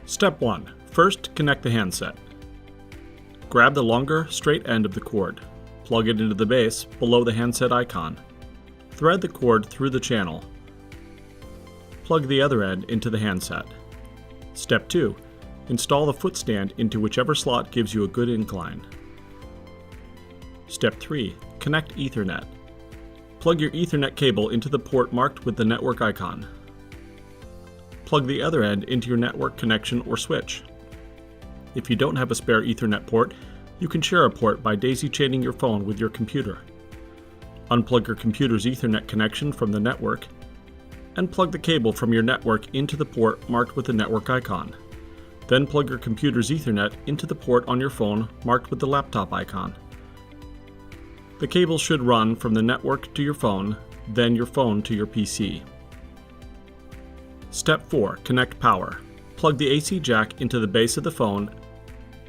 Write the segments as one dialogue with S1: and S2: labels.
S1: Step 1. First, connect the handset. Grab the longer, straight end of the cord. Plug it into the base below the handset icon. Thread the cord through the channel. Plug the other end into the handset. Step 2. Install the footstand into whichever slot gives you a good incline. Step 3. Connect Ethernet. Plug your Ethernet cable into the port marked with the network icon. Plug the other end into your network connection or switch. If you don't have a spare Ethernet port, you can share a port by daisy-chaining your phone with your computer. Unplug your computer's Ethernet connection from the network and plug the cable from your network into the port marked with the network icon. Then plug your computer's Ethernet into the port on your phone marked with the laptop icon. The cable should run from the network to your phone, then your phone to your PC. Step 4. Connect power. Plug the AC jack into the base of the phone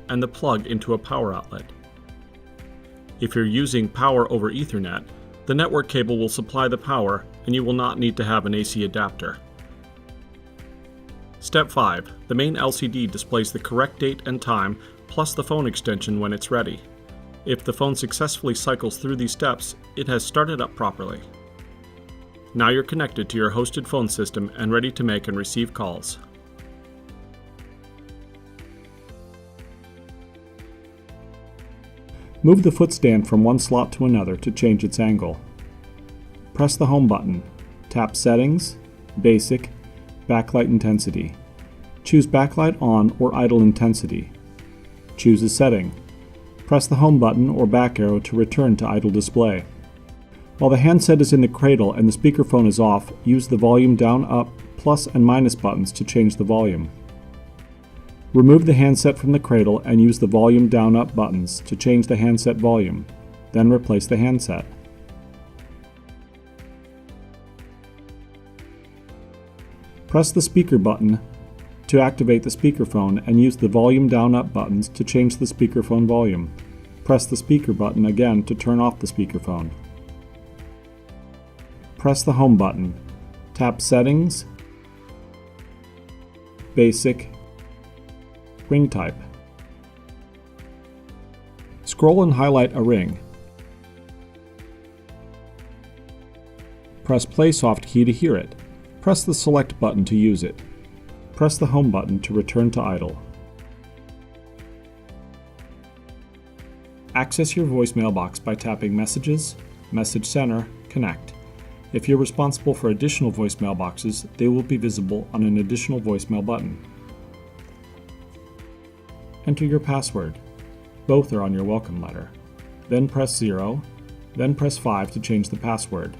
S1: and the plug into a power outlet. If you're using power over Ethernet, the network cable will supply the power and you will not need to have an AC adapter. Step 5. The main LCD displays the correct date and time plus the phone extension when it's ready. If the phone successfully cycles through these steps, it has started up properly. Now you're connected to your hosted phone system and ready to make and receive calls.
S2: Move the footstand from one slot to another to change its angle. Press the Home button. Tap Settings, Basic, Backlight Intensity. Choose Backlight On or Idle Intensity. Choose a setting. Press the Home button or back arrow to return to idle display. While the handset is in the cradle and the speakerphone is off, use the volume down, up, plus and minus buttons to change the volume. Remove the handset from the cradle and use the volume down, up buttons to change the handset volume. Then replace the handset. Press the speaker button to activate the speakerphone and use the volume down, up buttons to change the speakerphone volume. Press the speaker button again to turn off the speakerphone. Press the Home button. Tap Settings, Basic, Ring Type. Scroll and highlight a ring. Press Play Soft key to hear it. Press the Select button to use it. Press the Home button to return to idle. Access your voicemail box by tapping Messages, Message Center, Connect. If you're responsible for additional voicemail boxes, they will be visible on an additional voicemail button. Enter your password. Both are on your welcome letter. Then press 0, then press 5 to change the password.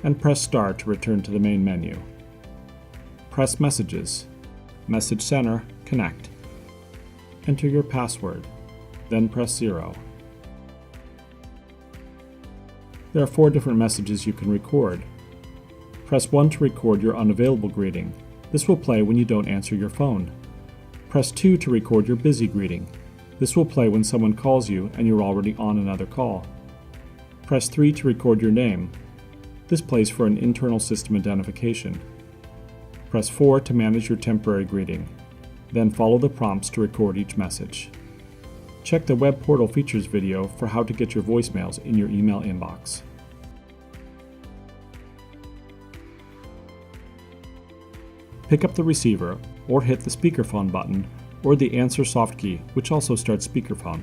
S2: And press Star to return to the main menu. Press Messages, Message Center, Connect. Enter your password, then press 0. There are 4 different messages you can record. Press 1 to record your unavailable greeting. This will play when you don't answer your phone. Press 2 to record your busy greeting. This will play when someone calls you and you're already on another call. Press 3 to record your name. This plays for an internal system identification. Press 4 to manage your temporary greeting. Then follow the prompts to record each message. Check the Web Portal Features video for how to get your voicemails in your email inbox. Pick up the receiver or hit the speakerphone button or the Answer Soft key, which also starts speakerphone.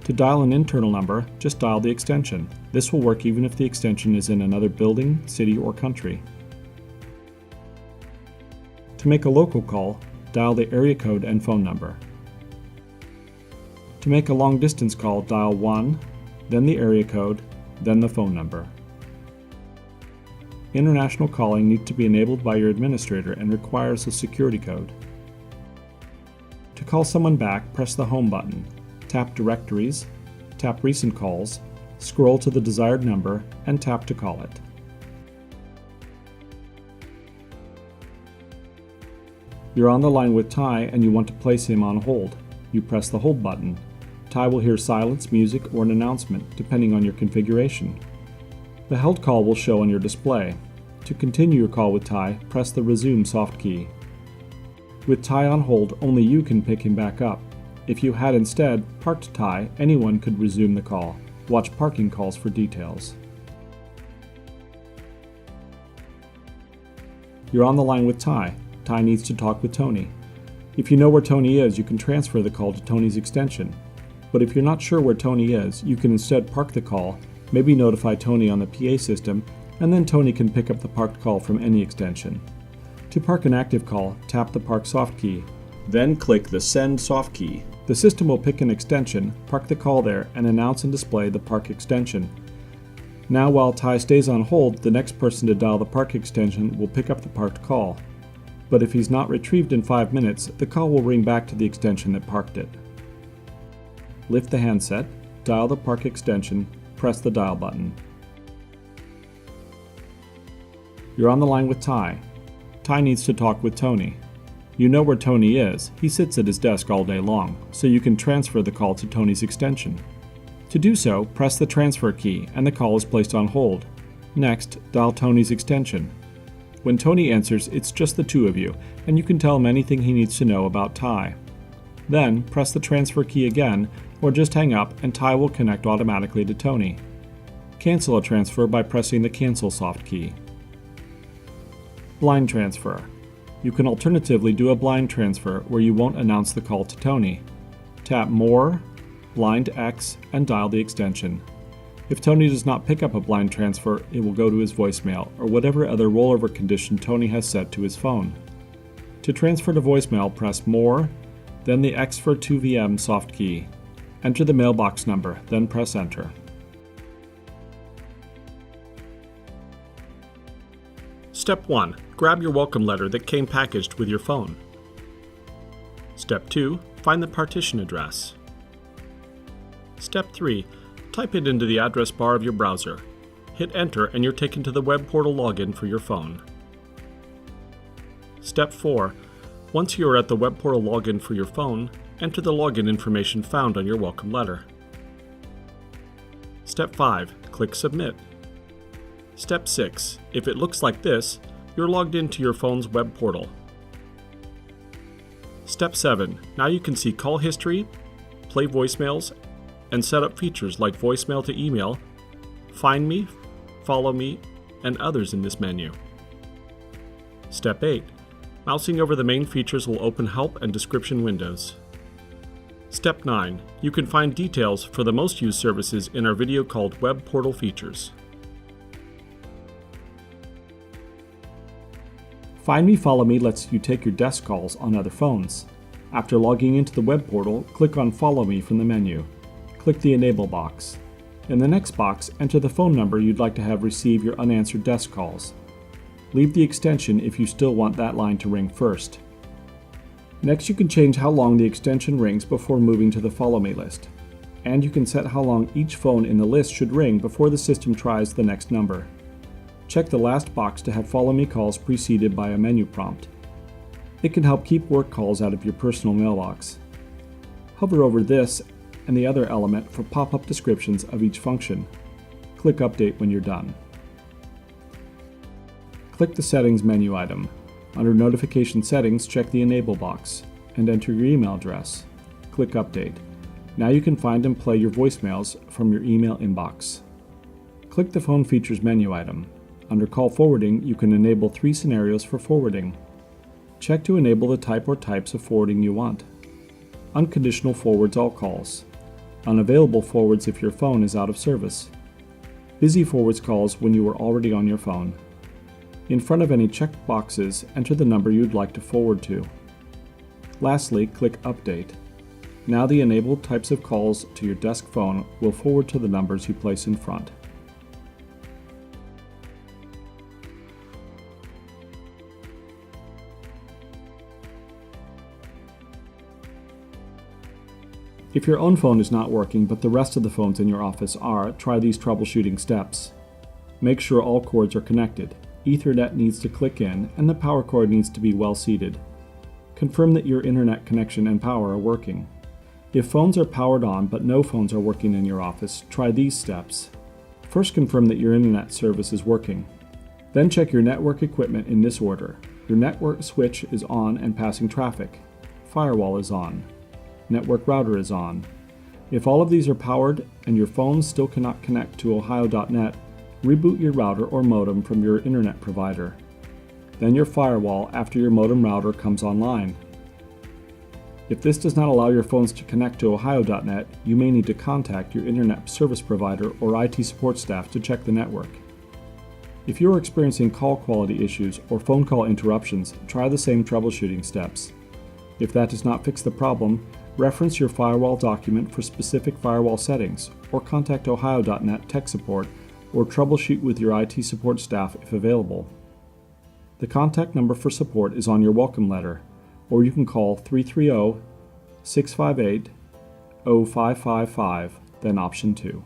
S2: To dial an internal number, just dial the extension. This will work even if the extension is in another building, city, or country. To make a local call, dial the area code and phone number. To make a long-distance call, dial 1, then the area code, then the phone number. International calling needs to be enabled by your administrator and requires a security code. To call someone back, press the Home button. Tap Directories, tap Recent Calls, scroll to the desired number, and tap to call it. You're on the line with Ty and you want to place him on hold. You press the Hold button. Ty will hear silence, music, or an announcement, depending on your configuration. The held call will show on your display. To continue your call with Ty, press the Resume soft key. With Ty on hold, only you can pick him back up. If you had instead parked Ty, anyone could resume the call. Watch parking calls for details. You're on the line with Ty. Ty needs to talk with Tony. If you know where Tony is, you can transfer the call to Tony's extension. But if you're not sure where Tony is, you can instead park the call, maybe notify Tony on the PA system, and then Tony can pick up the parked call from any extension. To park an active call, tap the Park soft key. Then click the Send soft key. The system will pick an extension, park the call there, and announce and display the park extension. Now while Ty stays on hold, the next person to dial the park extension will pick up the parked call. But if he's not retrieved in 5 minutes, the call will ring back to the extension that parked it. Lift the handset, dial the park extension, press the dial button. You're on the line with Ty. Ty needs to talk with Tony. You know where Tony is. He sits at his desk all day long, so you can transfer the call to Tony's extension. To do so, press the transfer key and the call is placed on hold. Next, dial Tony's extension. When Tony answers, it's just the two of you, and you can tell him anything he needs to know about Ty. Then, press the transfer key again, or just hang up and Ty will connect automatically to Tony. Cancel a transfer by pressing the Cancel soft key. Blind transfer. You can alternatively do a blind transfer where you won't announce the call to Tony. Tap More, Blind X, and dial the extension. If Tony does not pick up a blind transfer, it will go to his voicemail or whatever other rollover condition Tony has set to his phone. To transfer to voicemail, press More, then the X for 2VM soft key. Enter the mailbox number, then press Enter.
S1: Step 1. Grab your welcome letter that came packaged with your phone. Step 2. Find the partition address. Step 3. Type it into the address bar of your browser. Hit Enter and you're taken to the web portal login for your phone. Step 4. Once you are at the web portal login for your phone, enter the login information found on your welcome letter. Step 5. Click Submit. Step 6. If it looks like this, you're logged into your phone's web portal. Step 7. Now you can see call history, play voicemails, and set up features like voicemail to email, find me, follow me, and others in this menu. Step 8. Mousing over the main features will open help and description windows. Step 9. You can find details for the most used services in our video called Web Portal Features.
S2: Find Me, Follow Me lets you take your desk calls on other phones. After logging into the web portal, click on Follow Me from the menu. Click the Enable box. In the next box, enter the phone number you'd like to have receive your unanswered desk calls. Leave the extension if you still want that line to ring first. Next, you can change how long the extension rings before moving to the Follow Me list. And you can set how long each phone in the list should ring before the system tries the next number. Check the last box to have Follow Me calls preceded by a menu prompt. It can help keep work calls out of your personal mailbox. Hover over this and the other element for pop-up descriptions of each function. Click Update when you're done. Click the Settings menu item. Under Notification Settings, check the Enable box and enter your email address. Click Update. Now you can find and play your voicemails from your email inbox. Click the Phone Features menu item. Under Call Forwarding, you can enable 3 scenarios for forwarding. Check to enable the type or types of forwarding you want. Unconditional forwards all calls. Unavailable forwards if your phone is out of service. Busy forwards calls when you are already on your phone. In front of any checked boxes, enter the number you'd like to forward to. Lastly, click Update. Now the enabled types of calls to your desk phone will forward to the numbers you place in front. If your own phone is not working but the rest of the phones in your office are, try these troubleshooting steps. Make sure all cords are connected. Ethernet needs to click in and the power cord needs to be well seated. Confirm that your internet connection and power are working. If phones are powered on but no phones are working in your office, try these steps. First, confirm that your internet service is working. Then check your network equipment in this order. Your network switch is on and passing traffic. Firewall is on. Network router is on. If all of these are powered and your phone still cannot connect to ohio.net, reboot your router or modem from your internet provider. Then your firewall after your modem router comes online. If this does not allow your phones to connect to ohio.net, you may need to contact your internet service provider or IT support staff to check the network. If you are experiencing call quality issues or phone call interruptions, try the same troubleshooting steps. If that does not fix the problem, reference your firewall document for specific firewall settings, or contact ohio.net tech support or troubleshoot with your IT support staff if available. The contact number for support is on your welcome letter, or you can call 330-658-0555, then option 2.